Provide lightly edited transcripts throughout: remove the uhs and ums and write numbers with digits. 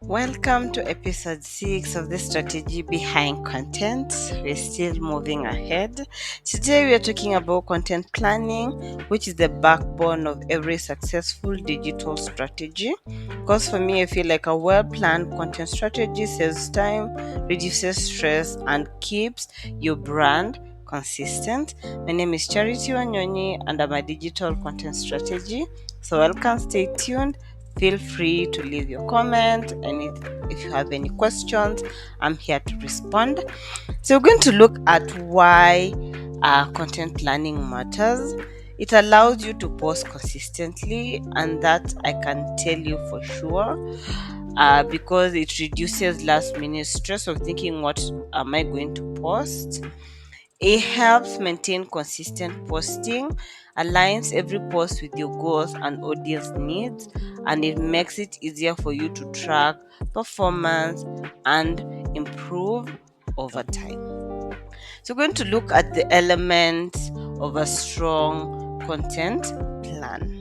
Welcome to episode 6 of the strategy behind content. We're still moving ahead. Today we are talking about content planning, which is the backbone of every successful digital strategy. Because for me, I feel like a well planned content strategy saves time, reduces stress, and keeps your brand consistent. My name is Charity Wanyonyi, and I'm a digital content strategy. So, welcome, stay tuned. Feel free to leave your comment, and if you have any questions, I'm here to respond. So, we're going to look at why content planning matters. It allows you to post consistently, and that I can tell you for sure, because it reduces last minute stress of thinking, what am I going to post? It helps maintain consistent posting, aligns every post with your goals and audience needs, and it makes it easier for you to track performance and improve over time. So, we're going to look at the elements of a strong content plan.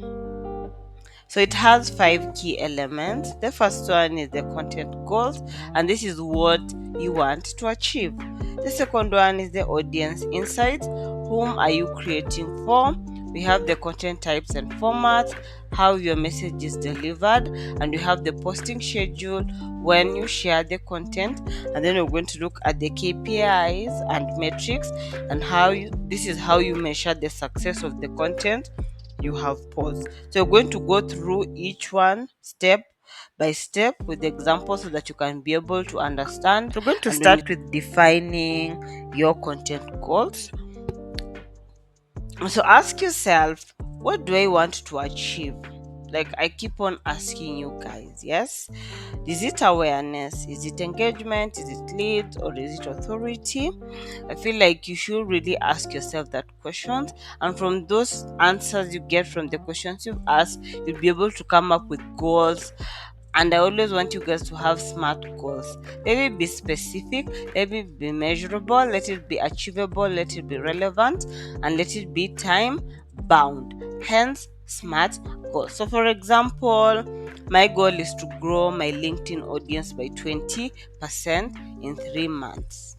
So it has 5 key elements. The first one is the content goals, and this is what you want to achieve. The second one is the audience insights. Whom are you creating for? We have the content types and formats, how your message is delivered, and you have the posting schedule when you share the content. And then we're going to look at the KPIs and metrics, and this is how you measure the success of the content you have paused. So you're going to go through each one step by step with examples so that you can be able to understand. So we're going to start with defining your content goals. So ask yourself, what do I want to achieve? Like I keep on asking you guys, yes? Is it awareness? Is it engagement? Is it leads? Or is it authority? I feel like you should really ask yourself that question. And from those answers you get from the questions you've asked, you'll be able to come up with goals. And I always want you guys to have smart goals. Let it be specific, let it be measurable, let it be achievable, let it be relevant, and let it be time bound. Hence, smart goals. So, for example, my goal is to grow my LinkedIn audience by 20% in 3 months.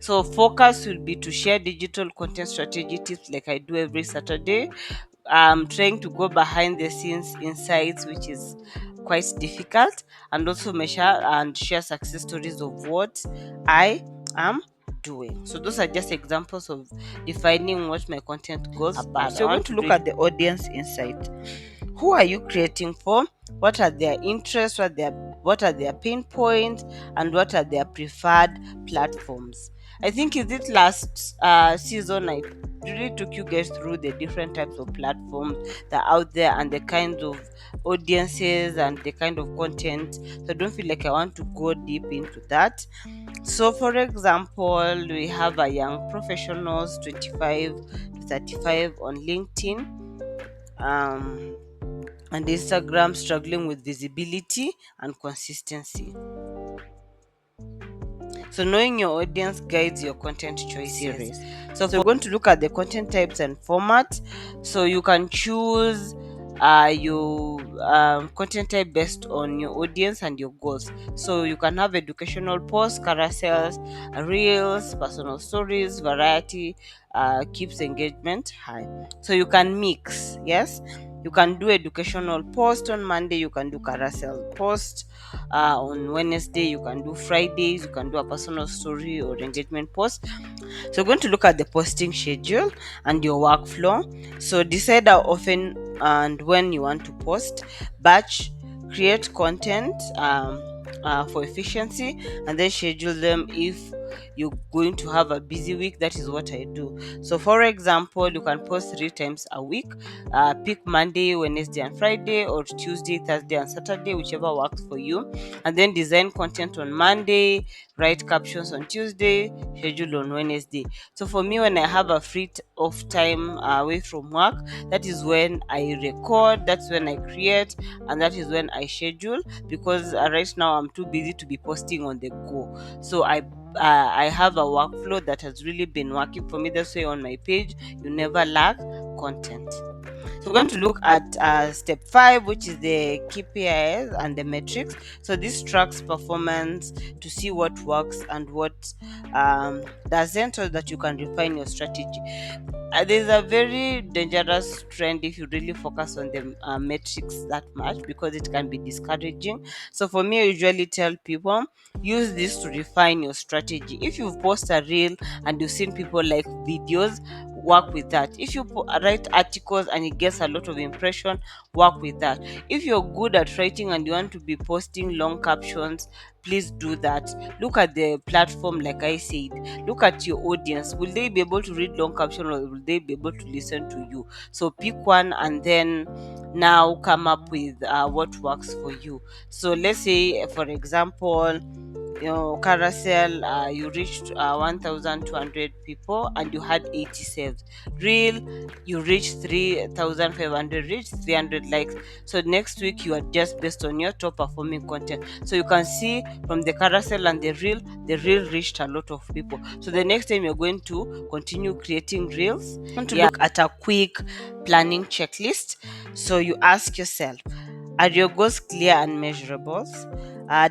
So, focus will be to share digital content strategy tips like I do every Saturday. I'm trying to go behind the scenes insights, which is quite difficult, and also measure and share success stories of what I am doing. So those are just examples of defining what my content goals are about. So we're going to look at the audience insight. Who are you creating for? What are their interests? What are their pain points? And what are their preferred platforms? I think in this last season, I really took you guys through the different types of platforms that are out there and the kinds of audiences and the kind of content. So I don't feel like I want to go deep into that. So, for example, we have a young professionals 25 to 35 on LinkedIn. Um, and Instagram struggling with visibility and consistency. So knowing your audience guides your content choices. So we're going to look at the content types and formats. So you can choose your content type based on your audience and your goals. So you can have educational posts, carousels, reels, personal stories, variety, keeps engagement high. So you can mix, yes. You can do educational post on Monday, you can do carousel post on Wednesday, you can do Fridays, you can do a personal story or engagement post. So we're going to look at the posting schedule and your workflow. So decide how often and when you want to post. Batch, create content for efficiency, and then schedule them if you're going to have a busy week. That is what I do. So for example, you can post 3 times a week. Pick Monday, Wednesday, and Friday, or Tuesday, Thursday, and Saturday, whichever works for you. And then design content on Monday, write captions on Tuesday, schedule on Wednesday. So for me, when I have a off time away from work, that is when I record, that's when I create, and that is when I schedule, because right now I'm too busy to be posting on the go. So I have a workflow that has really been working for me. That's why on my page you never lack content. So we're going to look at step 5, which is the KPIs and the metrics. So this tracks performance to see what works and what doesn't, so that you can refine your strategy. There's a very dangerous trend if you really focus on the metrics that much, because it can be discouraging. So for me, I usually tell people, use this to refine your strategy. If you've posted a reel and you've seen people like videos, work with that. If you write articles and it gets a lot of impression, work with that. If you're good at writing and you want to be posting long captions, please do that. Look at the platform, like I said. Look at your audience. Will they be able to read long caption, or will they be able to listen to you? So pick one and then now come up with what works for you. So let's say, for example, carousel, you reached 1200 people and you had 80 saves. Reel, you reached 3500, reached 300 likes. So next week you adjust based on your top performing content. So you can see from the carousel and the reel reached a lot of people. So the next time you're going to continue creating reels, you want to look at a quick planning checklist. So you ask yourself, are your goals clear and measurable?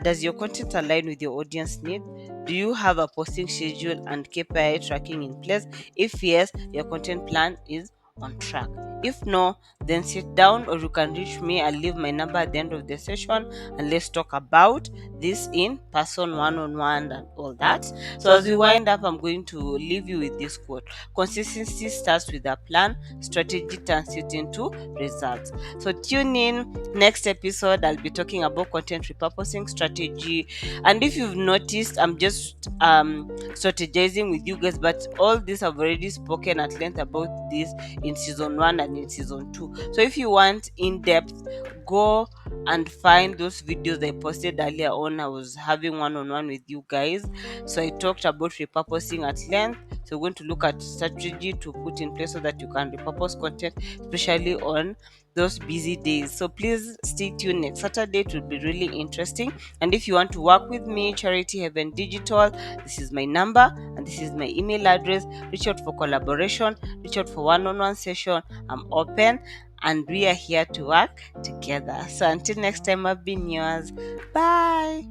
Does your content align with your audience need? Do you have a posting schedule and KPI tracking in place? If yes, your content plan is on track. If no, then sit down, or you can reach me. I'll leave my number at the end of the session, and let's talk about this in person, one on one, and all that. So, as we wind up, I'm going to leave you with this quote: consistency starts with a plan, strategy turns it into results. So, tune in next episode. I'll be talking about content repurposing strategy. And if you've noticed, I'm just strategizing with you guys, but all this I've already spoken at length about this in season 1 and in season 2. So if you want in depth, go and find those videos I posted earlier on. I was having one-on-one with you guys, so I talked about repurposing at length. So we're going to look at strategy to put in place so that you can repurpose content, especially on those busy days. So please stay tuned. Next Saturday, it will be really interesting. And if you want to work with me, Charity Heaven Digital, this is my number and this is my email address. Reach out for collaboration, reach out for one-on-one session. I'm open and we are here to work together. So until next time, I've been yours. Bye.